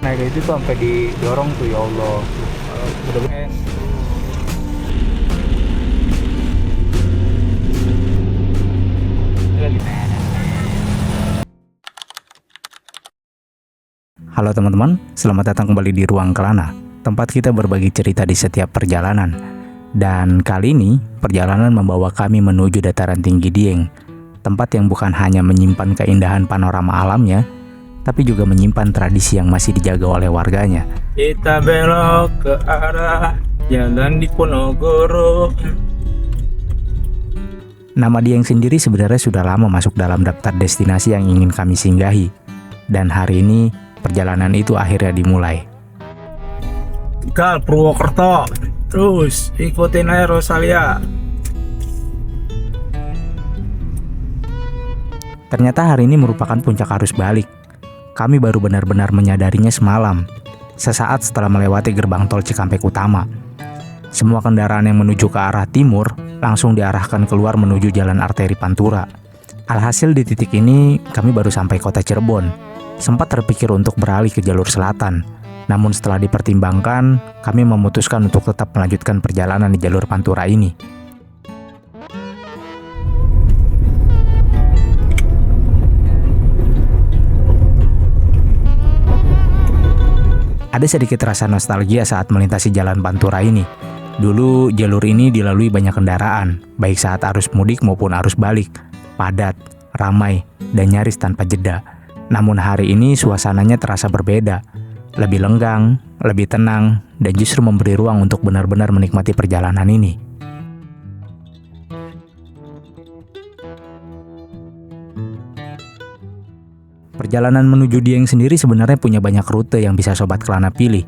naik itu tuh sampai didorong tuh, ya Allah. Bener-bener. Halo teman-teman, selamat datang kembali di Ruang Kelana, tempat kita berbagi cerita di setiap perjalanan. Dan kali ini, perjalanan membawa kami menuju dataran tinggi Dieng, tempat yang bukan hanya menyimpan keindahan panorama alamnya, tapi juga menyimpan tradisi yang masih dijaga oleh warganya. Kita belok ke arah jalan Diponegoro. Nama Dieng sendiri sebenarnya sudah lama masuk dalam daftar destinasi yang ingin kami singgahi. Dan hari ini, perjalanan itu akhirnya dimulai. Tegal, Purwokerto. Terus ikutin aja Rosalia. Ternyata hari ini merupakan puncak arus balik. Kami baru benar-benar menyadarinya semalam, sesaat setelah melewati gerbang tol Cikampek Utama. Semua kendaraan yang menuju ke arah timur langsung diarahkan keluar menuju jalan arteri Pantura. Alhasil di titik ini kami baru sampai kota Cirebon. Sempat terpikir untuk beralih ke jalur selatan, namun setelah dipertimbangkan, kami memutuskan untuk tetap melanjutkan perjalanan di jalur Pantura ini. Ada sedikit rasa nostalgia saat melintasi jalan Pantura ini. Dulu jalur ini dilalui banyak kendaraan, baik saat arus mudik maupun arus balik, padat, ramai, dan nyaris tanpa jeda. Namun hari ini suasananya terasa berbeda, lebih lenggang, lebih tenang, dan justru memberi ruang untuk benar-benar menikmati perjalanan ini. Perjalanan menuju Dieng sendiri sebenarnya punya banyak rute yang bisa Sobat Kelana pilih.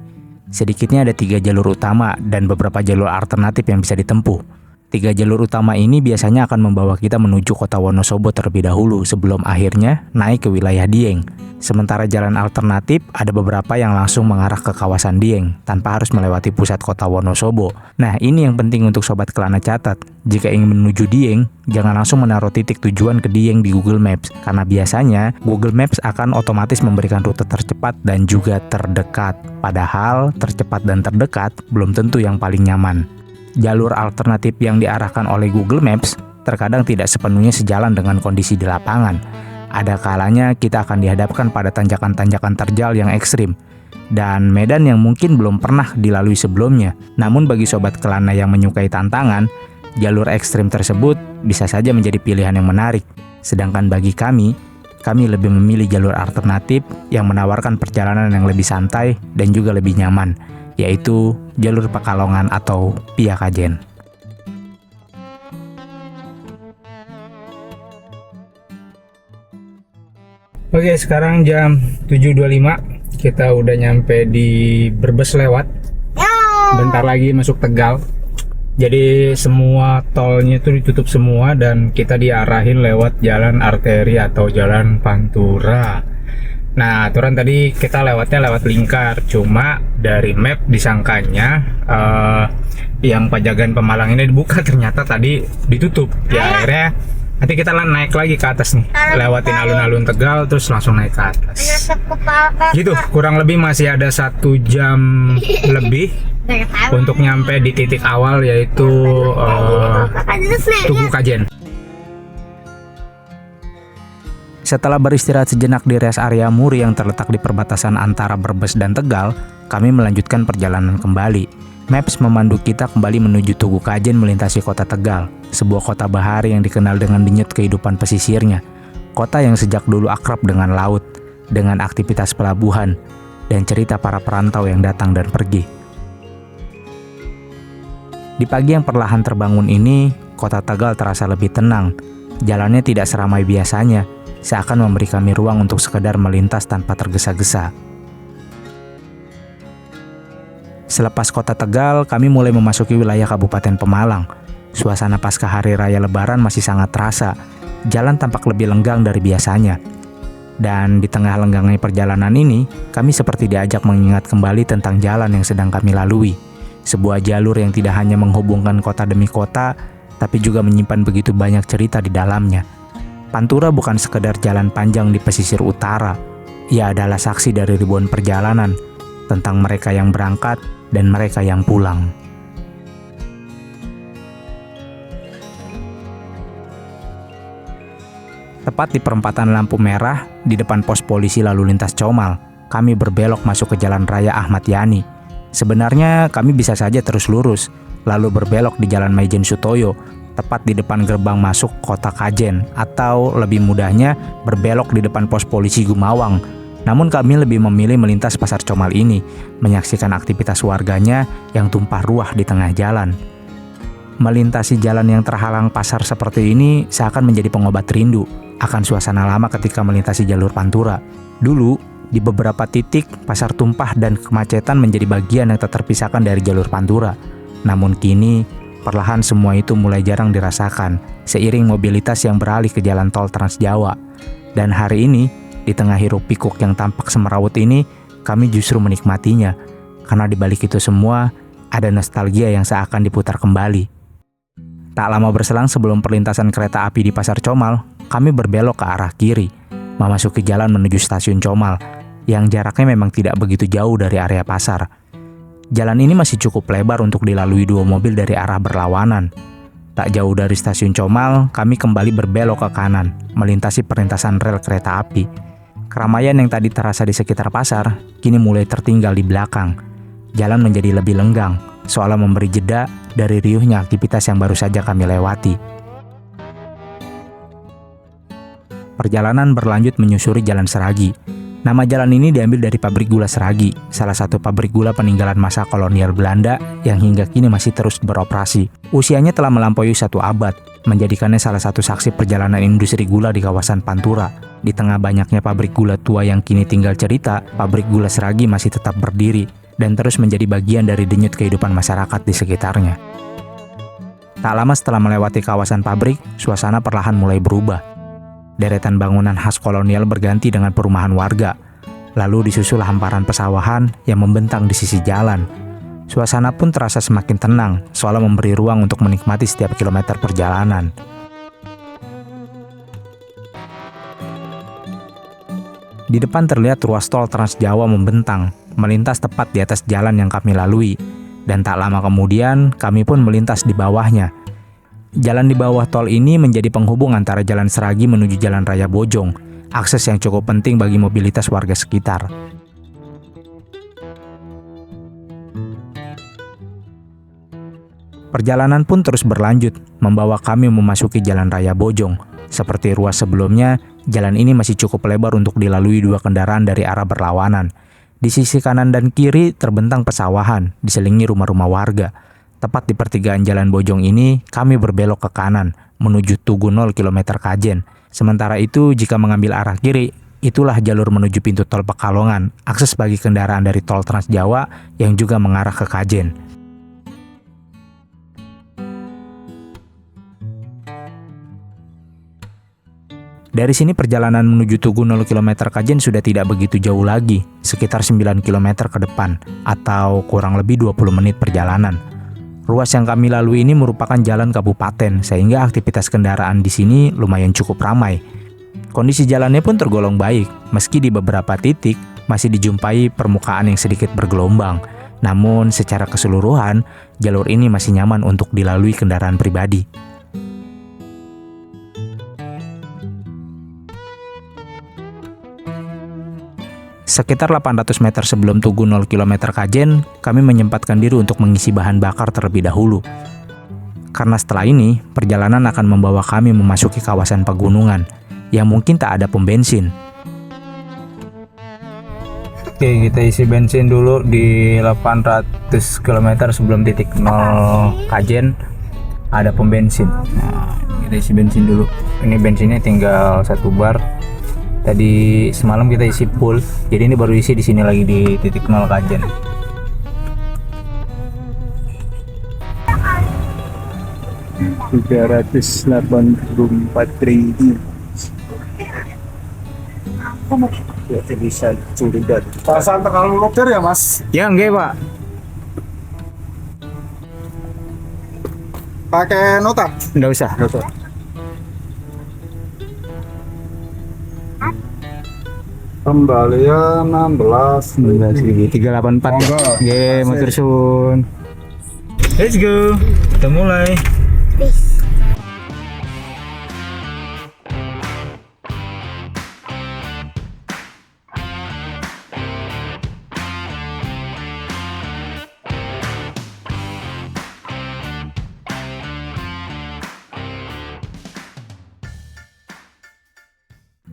Sedikitnya ada 3 jalur utama dan beberapa jalur alternatif yang bisa ditempuh. 3 jalur utama ini biasanya akan membawa kita menuju kota Wonosobo terlebih dahulu sebelum akhirnya naik ke wilayah Dieng. Sementara jalan alternatif ada beberapa yang langsung mengarah ke kawasan Dieng tanpa harus melewati pusat kota Wonosobo. Nah, ini yang penting untuk Sobat Kelana catat. Jika ingin menuju Dieng, jangan langsung menaruh titik tujuan ke Dieng di Google Maps, karena biasanya Google Maps akan otomatis memberikan rute tercepat dan juga terdekat. Padahal tercepat dan terdekat belum tentu yang paling nyaman. Jalur alternatif yang diarahkan oleh Google Maps terkadang tidak sepenuhnya sejalan dengan kondisi di lapangan. Ada kalanya kita akan dihadapkan pada tanjakan-tanjakan terjal yang ekstrim dan medan yang mungkin belum pernah dilalui sebelumnya. Namun bagi Sobat Kelana yang menyukai tantangan, jalur ekstrim tersebut bisa saja menjadi pilihan yang menarik. Sedangkan bagi kami lebih memilih jalur alternatif yang menawarkan perjalanan yang lebih santai dan juga lebih nyaman, yaitu jalur Pekalongan atau Piakajen. Oke, sekarang jam 7.25. Kita udah nyampe di Brebes lewat. Bentar lagi masuk Tegal. Jadi semua tolnya itu ditutup semua dan kita diarahin lewat jalan arteri atau jalan Pantura. Nah, aturan tadi kita lewatnya lewat lingkar, cuma dari map disangkanya yang Pajagan Pemalang ini dibuka, ternyata tadi ditutup. Ya akhirnya nanti kita naik lagi ke atas nih, lewatin alun-alun Tegal terus langsung naik ke atas. Gitu, kurang lebih masih ada 1 jam lebih untuk nyampe di titik awal, yaitu Tugu Kajen. Setelah beristirahat sejenak di rest area Muri yang terletak di perbatasan antara Brebes dan Tegal, kami melanjutkan perjalanan kembali. Maps memandu kita kembali menuju Tugu Kajen melintasi kota Tegal, sebuah kota bahari yang dikenal dengan denyut kehidupan pesisirnya. Kota yang sejak dulu akrab dengan laut, dengan aktivitas pelabuhan, dan cerita para perantau yang datang dan pergi. Di pagi yang perlahan terbangun ini, kota Tegal terasa lebih tenang. Jalannya tidak seramai biasanya, seakan memberi kami ruang untuk sekedar melintas tanpa tergesa-gesa. Selepas kota Tegal, kami mulai memasuki wilayah Kabupaten Pemalang. Suasana pasca hari raya Lebaran masih sangat terasa. Jalan tampak lebih lenggang dari biasanya. Dan di tengah lenggangnya perjalanan ini, kami seperti diajak mengingat kembali tentang jalan yang sedang kami lalui. Sebuah jalur yang tidak hanya menghubungkan kota demi kota, tapi juga menyimpan begitu banyak cerita di dalamnya. Pantura bukan sekedar jalan panjang di pesisir utara. Ia adalah saksi dari ribuan perjalanan, tentang mereka yang berangkat dan mereka yang pulang. Tepat di perempatan lampu merah, di depan pos polisi lalu lintas Comal, kami berbelok masuk ke Jalan Raya Ahmad Yani. Sebenarnya kami bisa saja terus lurus, lalu berbelok di Jalan Maijen Sutoyo, tepat di depan gerbang masuk kota Kajen, atau lebih mudahnya berbelok di depan pos polisi Gumawang. Namun kami lebih memilih melintas Pasar Comal ini, menyaksikan aktivitas warganya yang tumpah ruah di tengah jalan. Melintasi jalan yang terhalang pasar seperti ini seakan menjadi pengobat rindu akan suasana lama ketika melintasi jalur Pantura. Dulu, di beberapa titik, pasar tumpah dan kemacetan menjadi bagian yang tak terpisahkan dari jalur Pantura. Namun kini, perlahan semua itu mulai jarang dirasakan, seiring mobilitas yang beralih ke jalan tol Trans Jawa. Dan hari ini, di tengah hiruk pikuk yang tampak semerawut ini, kami justru menikmatinya, karena di balik itu semua, ada nostalgia yang seakan diputar kembali. Tak lama berselang sebelum perlintasan kereta api di Pasar Comal, kami berbelok ke arah kiri, memasuki jalan menuju stasiun Comal, yang jaraknya memang tidak begitu jauh dari area pasar. Jalan ini masih cukup lebar untuk dilalui dua mobil dari arah berlawanan. Tak jauh dari stasiun Comal, kami kembali berbelok ke kanan, melintasi perlintasan rel kereta api. Keramaian yang tadi terasa di sekitar pasar, kini mulai tertinggal di belakang. Jalan menjadi lebih lenggang, seolah memberi jeda dari riuhnya aktivitas yang baru saja kami lewati. Perjalanan berlanjut menyusuri Jalan Seragi. Nama jalan ini diambil dari pabrik gula Seragi, salah satu pabrik gula peninggalan masa kolonial Belanda yang hingga kini masih terus beroperasi. Usianya telah melampaui 1 abad, menjadikannya salah satu saksi perjalanan industri gula di kawasan Pantura. Di tengah banyaknya pabrik gula tua yang kini tinggal cerita, pabrik gula Seragi masih tetap berdiri dan terus menjadi bagian dari denyut kehidupan masyarakat di sekitarnya. Tak lama setelah melewati kawasan pabrik, suasana perlahan mulai berubah. Deretan bangunan khas kolonial berganti dengan perumahan warga, lalu disusul hamparan pesawahan yang membentang di sisi jalan. Suasana pun terasa semakin tenang, seolah memberi ruang untuk menikmati setiap kilometer perjalanan. Di depan terlihat ruas tol Trans Jawa membentang, melintas tepat di atas jalan yang kami lalui, dan tak lama kemudian kami pun melintas di bawahnya. Jalan di bawah tol ini menjadi penghubung antara Jalan Seragi menuju Jalan Raya Bojong, akses yang cukup penting bagi mobilitas warga sekitar. Perjalanan pun terus berlanjut, membawa kami memasuki Jalan Raya Bojong. Seperti ruas sebelumnya, jalan ini masih cukup lebar untuk dilalui dua kendaraan dari arah berlawanan. Di sisi kanan dan kiri terbentang pesawahan, diselingi rumah-rumah warga. Tepat di pertigaan Jalan Bojong ini, kami berbelok ke kanan, menuju Tugu 0 km Kajen. Sementara itu, jika mengambil arah kiri, itulah jalur menuju pintu tol Pekalongan, akses bagi kendaraan dari tol Trans Jawa yang juga mengarah ke Kajen. Dari sini perjalanan menuju Tugu 0 km Kajen sudah tidak begitu jauh lagi, sekitar 9 km ke depan, atau kurang lebih 20 menit perjalanan. Ruas yang kami lalui ini merupakan jalan kabupaten, sehingga aktivitas kendaraan di sini lumayan cukup ramai. Kondisi jalannya pun tergolong baik, meski di beberapa titik masih dijumpai permukaan yang sedikit bergelombang. Namun secara keseluruhan, jalur ini masih nyaman untuk dilalui kendaraan pribadi. Sekitar 800 meter sebelum Tugu 0 km Kajen, kami menyempatkan diri untuk mengisi bahan bakar terlebih dahulu. Karena setelah ini, perjalanan akan membawa kami memasuki kawasan pegunungan, yang mungkin tak ada pom bensin. Oke, kita isi bensin dulu di 800 km sebelum titik 0 Kajen, ada pom bensin. Nah, kita isi bensin dulu. Ini bensinnya tinggal 1 bar. Tadi semalam kita isi full, jadi ini baru isi di sini lagi di titik 0 Kajen. $384,000 ya, bisa curiga. Perasaan terlalu lopter ya mas? Ya enggak pak. Pakai nota? Enggak usah. Nggak usah. Kembalian 16. 384 ya. Monggo. Oke, matur suwun. Let's go. Kita mulai. Peace.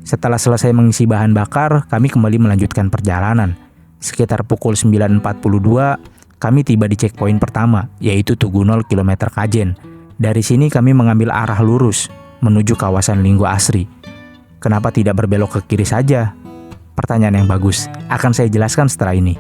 Setelah selesai mengisi bahan bakar, kami kembali melanjutkan perjalanan. Sekitar pukul 9.42, kami tiba di checkpoint pertama, yaitu Tugu 0 km Kajen. Dari sini kami mengambil arah lurus, menuju kawasan Linggo Asri. Kenapa tidak berbelok ke kiri saja? Pertanyaan yang bagus, akan saya jelaskan setelah ini.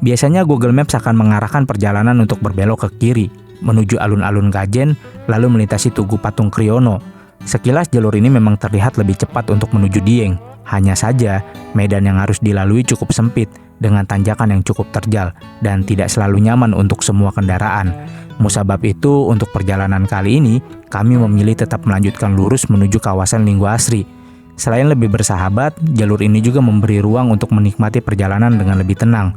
Biasanya Google Maps akan mengarahkan perjalanan untuk berbelok ke kiri, menuju alun-alun Kajen, lalu melintasi Tugu Patung Kriono. Sekilas jalur ini memang terlihat lebih cepat untuk menuju Dieng. Hanya saja, medan yang harus dilalui cukup sempit dengan tanjakan yang cukup terjal dan tidak selalu nyaman untuk semua kendaraan. Musabab itu, untuk perjalanan kali ini, kami memilih tetap melanjutkan lurus menuju kawasan Linggo Asri. Selain lebih bersahabat, jalur ini juga memberi ruang untuk menikmati perjalanan dengan lebih tenang.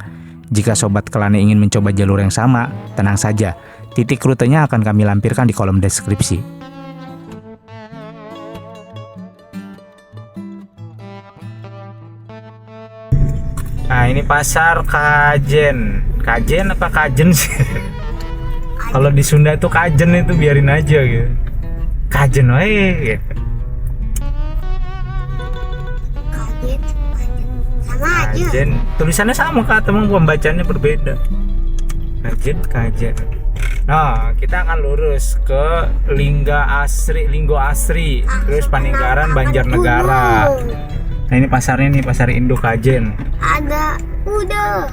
Jika Sobat Kelana ingin mencoba jalur yang sama, tenang saja. Titik rutenya akan kami lampirkan di kolom deskripsi. Nah, ini pasar Kajen. Kajen apa Kajen sih? Kalau di Sunda tuh Kajen itu biarin aja gitu. Kajen wae gitu. Kaget. Sama aja. Kajen. Tulisannya sama Kak, teman pembacanya berbeda. Kajen. Nah, kita akan lurus ke Linggo Asri, terus Paninggaran, Banjarnegara. Nah, ini pasarnya nih, pasar induk Kajen. Ada udah.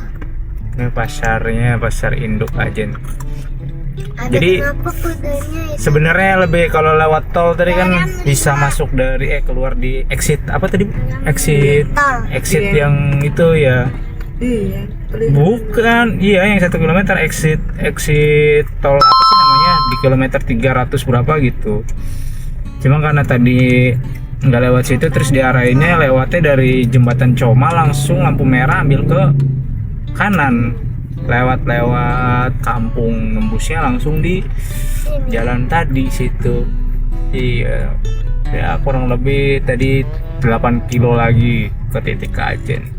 Ini pasarnya, pasar induk Kajen. Ada Jadi, kenapa kudanya itu? sebenarnya lebih kalau lewat tol tadi kan bisa masuk dari keluar di exit apa tadi? Exit yang itu ya. Iya. Bukan, iya yang 1 km exit tol apa sih namanya di kilometer 300 berapa gitu. Cuma karena tadi nggak lewat situ, terus diarahinnya lewatnya dari jembatan Coma langsung lampu merah ambil ke kanan, lewat kampung, nembusnya langsung di jalan tadi situ. Iya, ya kurang lebih tadi 8 kilo lagi ke titik Kajen.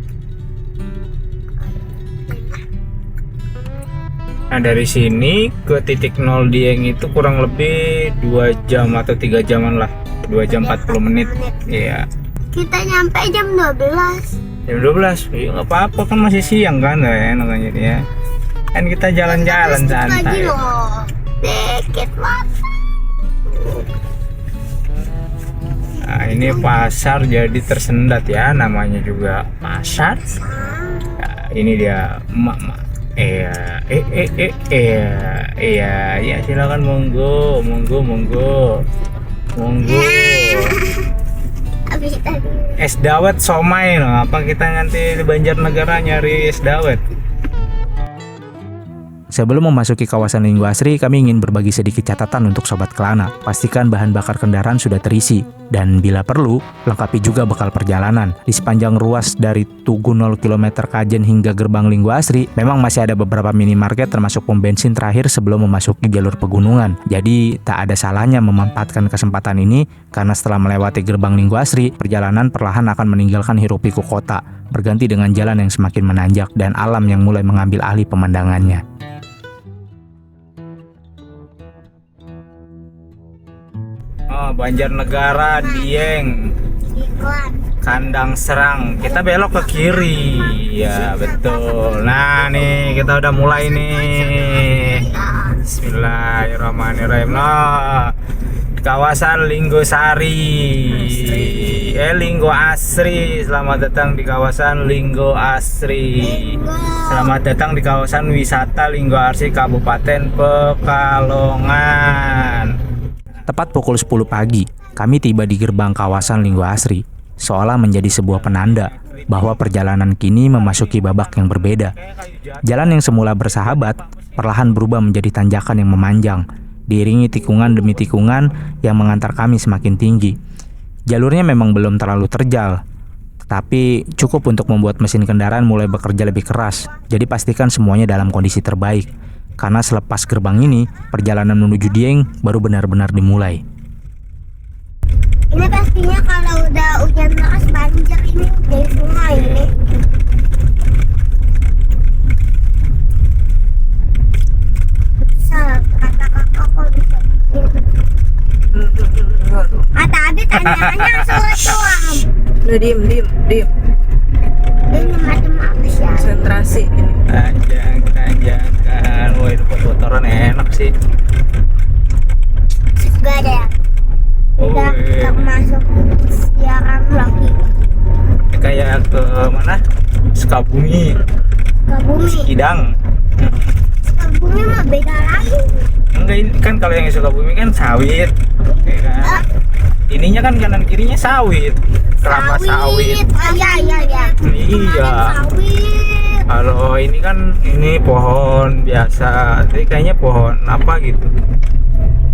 Nah, dari sini ke titik 0 Dieng itu kurang lebih 2 jam atau 3 jaman lah. 2 jam 40 menit. Iya. Kita nyampe jam 12. Jam 12. Ya nggak apa-apa, kan masih siang kan ya namanya ya. Kan kita jalan-jalan Lagi santai. loh. Dikit banget. Nah, ini pasar jadi tersendat ya, namanya juga pasar. Nah, ini dia emak-emak. Iya, silakan monggo. Habis tadi. Es dawet somai loh. Apa kita nanti di Banjarnegara nyari es dawet? Sebelum memasuki kawasan Linggo Asri, kami ingin berbagi sedikit catatan untuk Sobat Kelana. Pastikan bahan bakar kendaraan sudah terisi, dan bila perlu, lengkapi juga bekal perjalanan. Di sepanjang ruas dari Tugu 0 km Kajen hingga gerbang Linggo Asri, memang masih ada beberapa minimarket termasuk pom bensin terakhir sebelum memasuki jalur pegunungan. Jadi, tak ada salahnya memanfaatkan kesempatan ini, karena setelah melewati gerbang Linggo Asri, perjalanan perlahan akan meninggalkan hiruk-pikuk kota, berganti dengan jalan yang semakin menanjak dan alam yang mulai mengambil alih pemandangannya. Oh, Banjarnegara, Dieng, Iklan. Kandang Serang. Kita belok ke kiri. Ya, betul. Nah, nih kita udah mulai nih. Bismillahirrahmanirrahim. Nah, kawasan Linggo Linggo Asri. Selamat datang di kawasan Linggo Asri. Selamat datang di kawasan wisata Linggo Asri, Kabupaten Pekalongan. Tepat pukul 10 pagi, kami tiba di gerbang kawasan Linggo Asri, seolah menjadi sebuah penanda bahwa perjalanan kini memasuki babak yang berbeda. Jalan yang semula bersahabat, perlahan berubah menjadi tanjakan yang memanjang, diiringi tikungan demi tikungan yang mengantar kami semakin tinggi. Jalurnya memang belum terlalu terjal, Tapi cukup untuk membuat mesin kendaraan mulai bekerja lebih keras. Jadi pastikan semuanya dalam kondisi terbaik. Karena selepas gerbang ini, perjalanan menuju Dieng baru benar-benar dimulai. Ini pastinya kalau udah hujan deras banjir ini dari sungai ini. Bisa kata kakak kok bisa begini. Kata Abi tanya-tanya soal doang. Udah diem. Ini macam apa sih? Konsentrasi ini. Tanjakan. Wah, itu foto-fotoran enak sih. Gak ada ya? Udah Wih. masuk siaran lagi Kayak ke mana? Sukabumi, Sukabumi. Kidang. Sukabumi mah beda lagi. Enggak, ini kan kalau yang Sukabumi kan sawit, ya kan? Ininya kan kanan kirinya sawit, kelapa sawit. Oh iya. Iya. Kemarin sawit. Kalau ini kan ini pohon biasa, tapi kayaknya pohon apa gitu.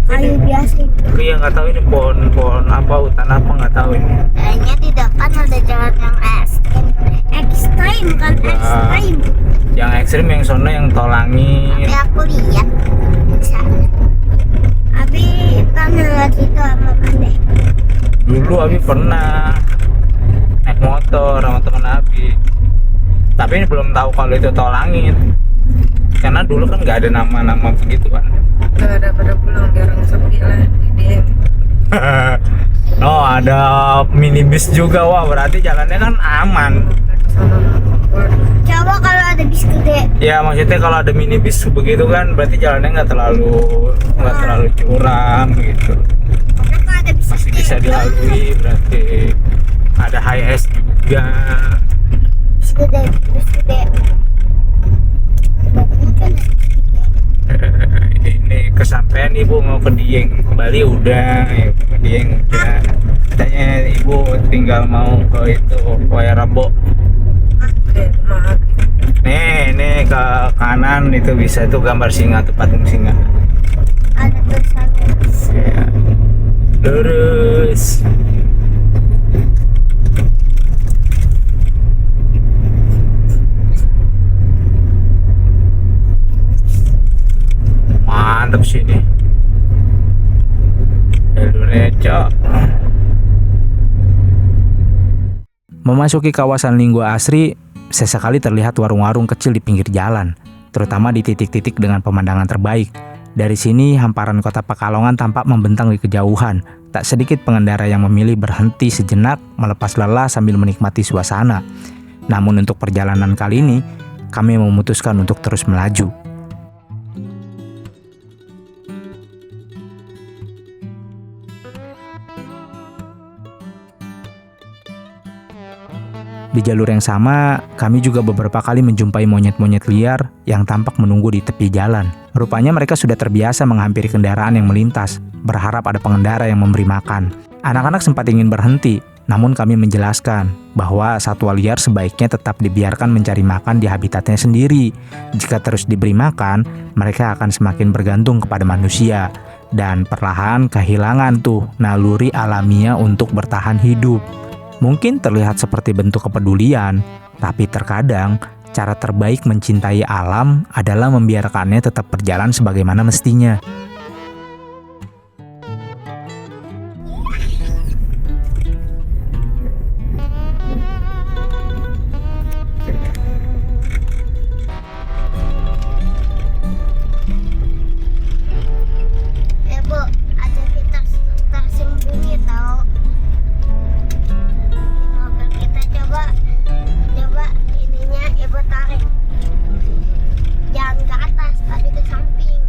Kayu biasa itu. Tapi yang nggak tahu ini pohon apa, hutan apa nggak tahu ini. Kayaknya di depan ada jalan yang ekstrim kan Wah. ekstrim. Yang ekstrim yang sono yang tol langit. Tapi aku lihat di sana. Abi pernah lihat itu sama Ade. Dulu Abi pernah naik motor sama temen Abi. Tapi ini belum tahu kalau itu tol langit. Karena dulu kan nggak ada nama-nama begitu kan. Gak ada pada pulang, jarang sepi lah di DM. Oh, ada minibus juga. Wah, berarti jalannya kan aman. Sana keluar. Coba kalau ada bis gede. Ya, maksudnya kalau ada minibus begitu kan berarti jalannya nggak terlalu curam gitu. Karena kalau ada bis Masih gede, bisa dilalui, berarti ada high S juga. bis gede. Badannya kan ada bis gede. Ini kesampaian Ibu mau ke Dieng. Bali udah, ya, ke Dieng udah. Katanya Ibu tinggal mau ke itu Wairabo. Maaf. Nih ke kanan itu bisa tuh gambar singa tuh, patung singa. Ada tulisannya. Ya. Lurus. Mantap sih ini. Jalurnya cok. Memasuki kawasan Linggo Asri, sesekali terlihat warung-warung kecil di pinggir jalan, terutama di titik-titik dengan pemandangan terbaik. Dari sini, hamparan kota Pekalongan tampak membentang di kejauhan. Tak sedikit pengendara yang memilih berhenti sejenak, melepas lelah sambil menikmati suasana. Namun untuk perjalanan kali ini, kami memutuskan untuk terus melaju. Di jalur yang sama, kami juga beberapa kali menjumpai monyet-monyet liar yang tampak menunggu di tepi jalan. Rupanya mereka sudah terbiasa menghampiri kendaraan yang melintas, berharap ada pengendara yang memberi makan. Anak-anak sempat ingin berhenti, namun kami menjelaskan bahwa satwa liar sebaiknya tetap dibiarkan mencari makan di habitatnya sendiri. Jika terus diberi makan, mereka akan semakin bergantung kepada manusia, dan perlahan kehilangan tuh naluri alamiah untuk bertahan hidup. Mungkin terlihat seperti bentuk kepedulian, tapi terkadang cara terbaik mencintai alam adalah membiarkannya tetap berjalan sebagaimana mestinya. Bu, ada kita tersembunyi tahu. Mobil kita coba ininya Ibu tarik. Jangan ke atas, tapi ke samping.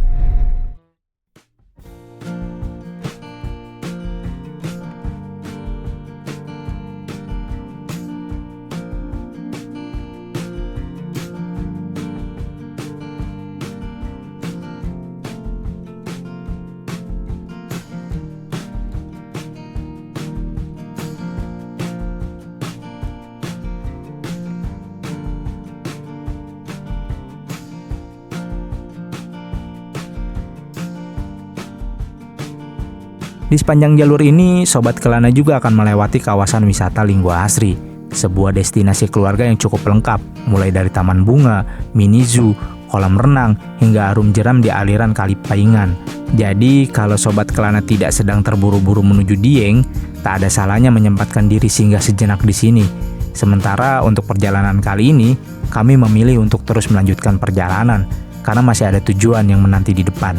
Di sepanjang jalur ini, Sobat Kelana juga akan melewati kawasan wisata Linggo Asri. sebuah destinasi keluarga yang cukup lengkap, mulai dari taman bunga, mini zoo, kolam renang, hingga arum jeram di aliran Kali Paingan. Jadi, kalau Sobat Kelana tidak sedang terburu-buru menuju Dieng, tak ada salahnya menyempatkan diri singgah sejenak di sini. Sementara untuk perjalanan kali ini, kami memilih untuk terus melanjutkan perjalanan, karena masih ada tujuan yang menanti di depan.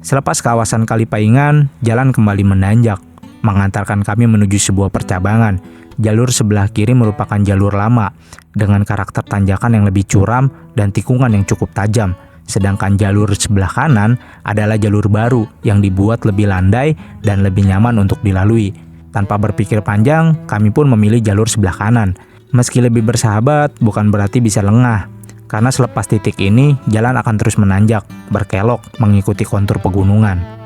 Selepas kawasan Kali Paingan, jalan kembali menanjak, mengantarkan kami menuju sebuah percabangan. Jalur sebelah kiri merupakan jalur lama, dengan karakter tanjakan yang lebih curam dan tikungan yang cukup tajam. Sedangkan jalur sebelah kanan adalah jalur baru yang dibuat lebih landai dan lebih nyaman untuk dilalui. Tanpa berpikir panjang, kami pun memilih jalur sebelah kanan. Meski lebih bersahabat, bukan berarti bisa lengah. Karena selepas titik ini, jalan akan terus menanjak, berkelok, mengikuti kontur pegunungan.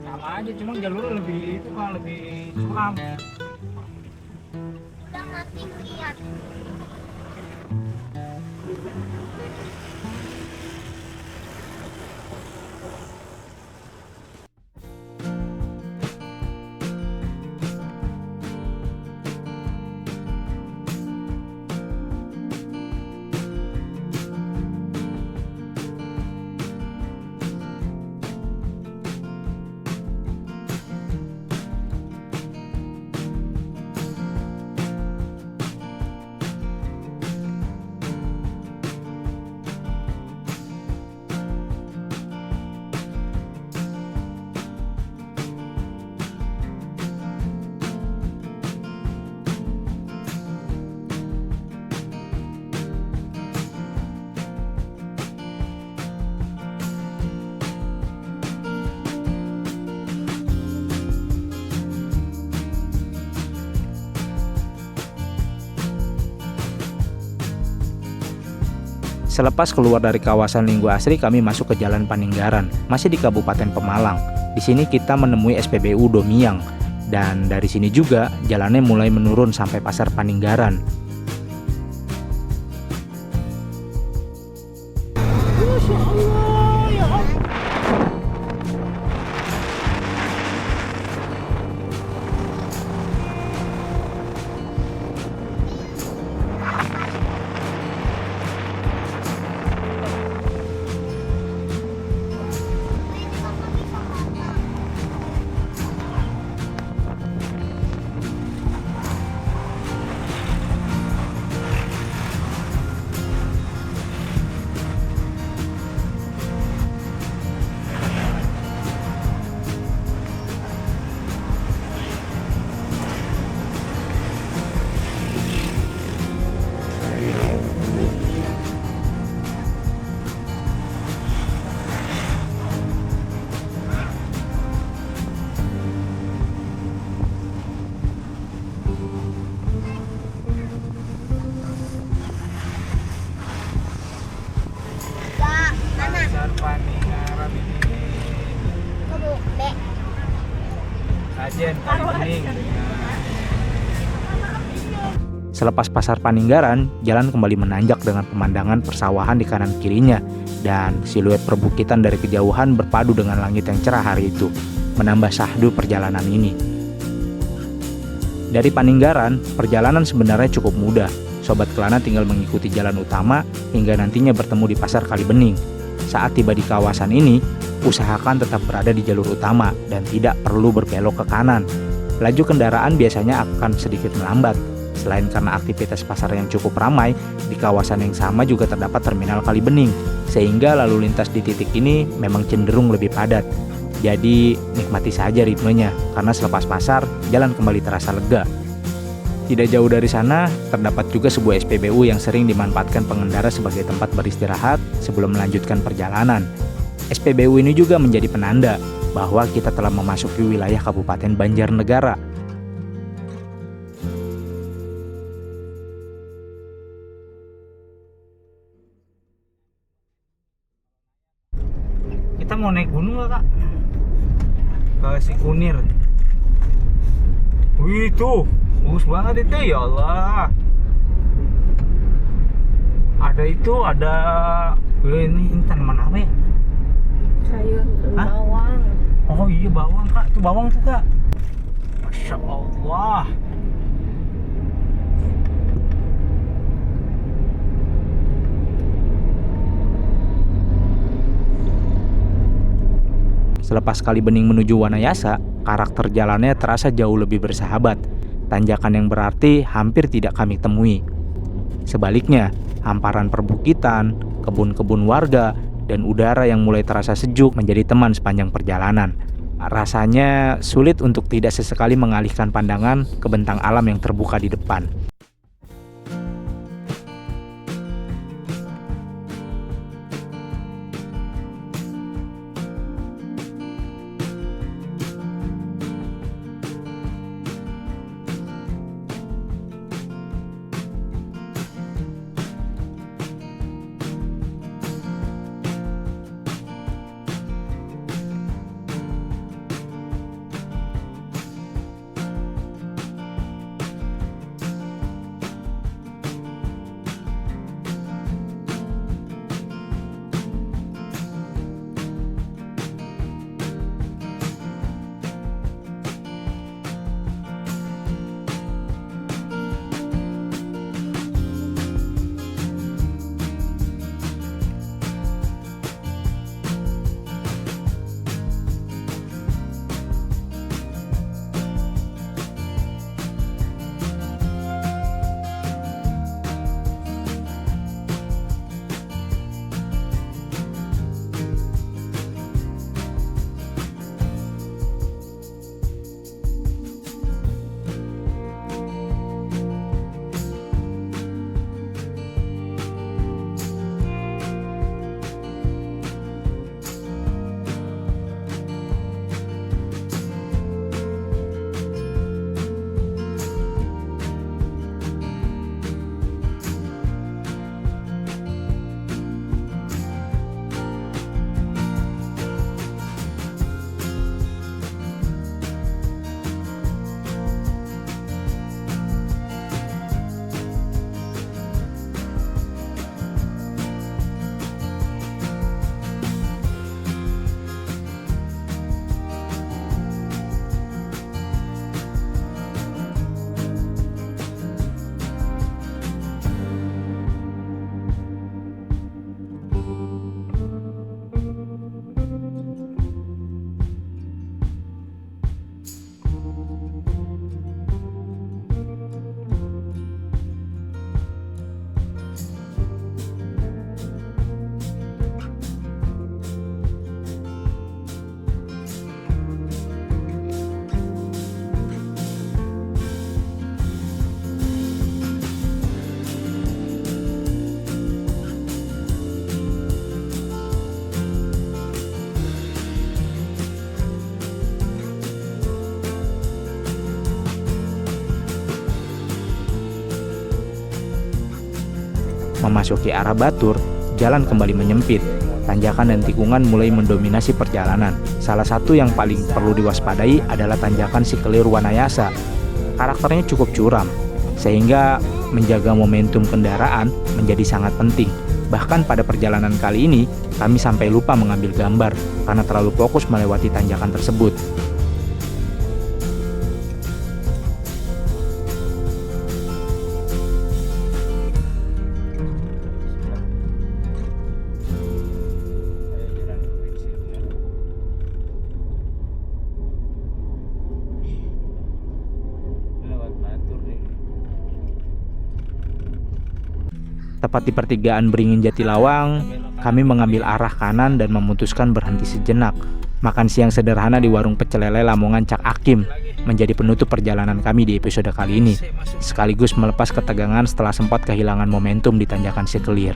Sama aja, cuma jalurnya lebih itu kan lebih curam. Udah mati lihat. Selepas keluar dari kawasan Linggo Asri, kami masuk ke Jalan Paninggaran, masih di Kabupaten Pemalang. Di sini kita menemui SPBU Domiang, dan dari sini juga jalannya mulai menurun sampai Pasar Paninggaran. Sajen paling bening. Selepas Pasar Paninggaran, jalan kembali menanjak dengan pemandangan persawahan di kanan kirinya dan siluet perbukitan dari kejauhan berpadu dengan langit yang cerah hari itu. menambah syahdu perjalanan ini. Dari Paninggaran, perjalanan sebenarnya cukup mudah. Sobat Kelana tinggal mengikuti jalan utama hingga nantinya bertemu di Pasar Kalibening. Saat tiba di kawasan ini, usahakan tetap berada di jalur utama dan tidak perlu berbelok ke kanan. Laju kendaraan biasanya akan sedikit melambat. Selain karena aktivitas pasar yang cukup ramai, di kawasan yang sama juga terdapat terminal Kalibening, sehingga lalu lintas di titik ini memang cenderung lebih padat. Jadi nikmati saja ritmenya, karena selepas pasar, jalan kembali terasa lega. Tidak jauh dari sana, terdapat juga sebuah SPBU yang sering dimanfaatkan pengendara sebagai tempat beristirahat sebelum melanjutkan perjalanan. SPBU ini juga menjadi penanda bahwa kita telah memasuki wilayah Kabupaten Banjarnegara. Kita mau naik gunung nggak, Kak? Ke Sikunir. Wih, tuh bagus banget itu, ya Allah. Ada ini tanaman apa ya? Sayur Hah? bawang. Oh iya, bawang, Kak. Tuh bawang tuh, Kak. Masya Allah. Selepas Kalibening menuju Wanayasa, karakter jalannya terasa jauh lebih bersahabat. Tanjakan yang berarti hampir tidak kami temui. Sebaliknya, hamparan perbukitan, kebun-kebun warga, dan udara yang mulai terasa sejuk menjadi teman sepanjang perjalanan. Rasanya sulit untuk tidak sesekali mengalihkan pandangan ke bentang alam yang terbuka di depan. Memasuki arah Batur, jalan kembali menyempit. Tanjakan dan tikungan mulai mendominasi perjalanan. Salah satu yang paling perlu diwaspadai adalah tanjakan Sikelir Wanayasa. Karakternya cukup curam, sehingga menjaga momentum kendaraan menjadi sangat penting. Bahkan pada perjalanan kali ini, kami sampai lupa mengambil gambar karena terlalu fokus melewati tanjakan tersebut. Tepat di pertigaan Beringin Jatilawang, kami mengambil arah kanan dan memutuskan berhenti sejenak. Makan siang sederhana di warung pecel lele Lamongan Cak Akim menjadi penutup perjalanan kami di episode kali ini, sekaligus melepas ketegangan setelah sempat kehilangan momentum di tanjakan Sekelir.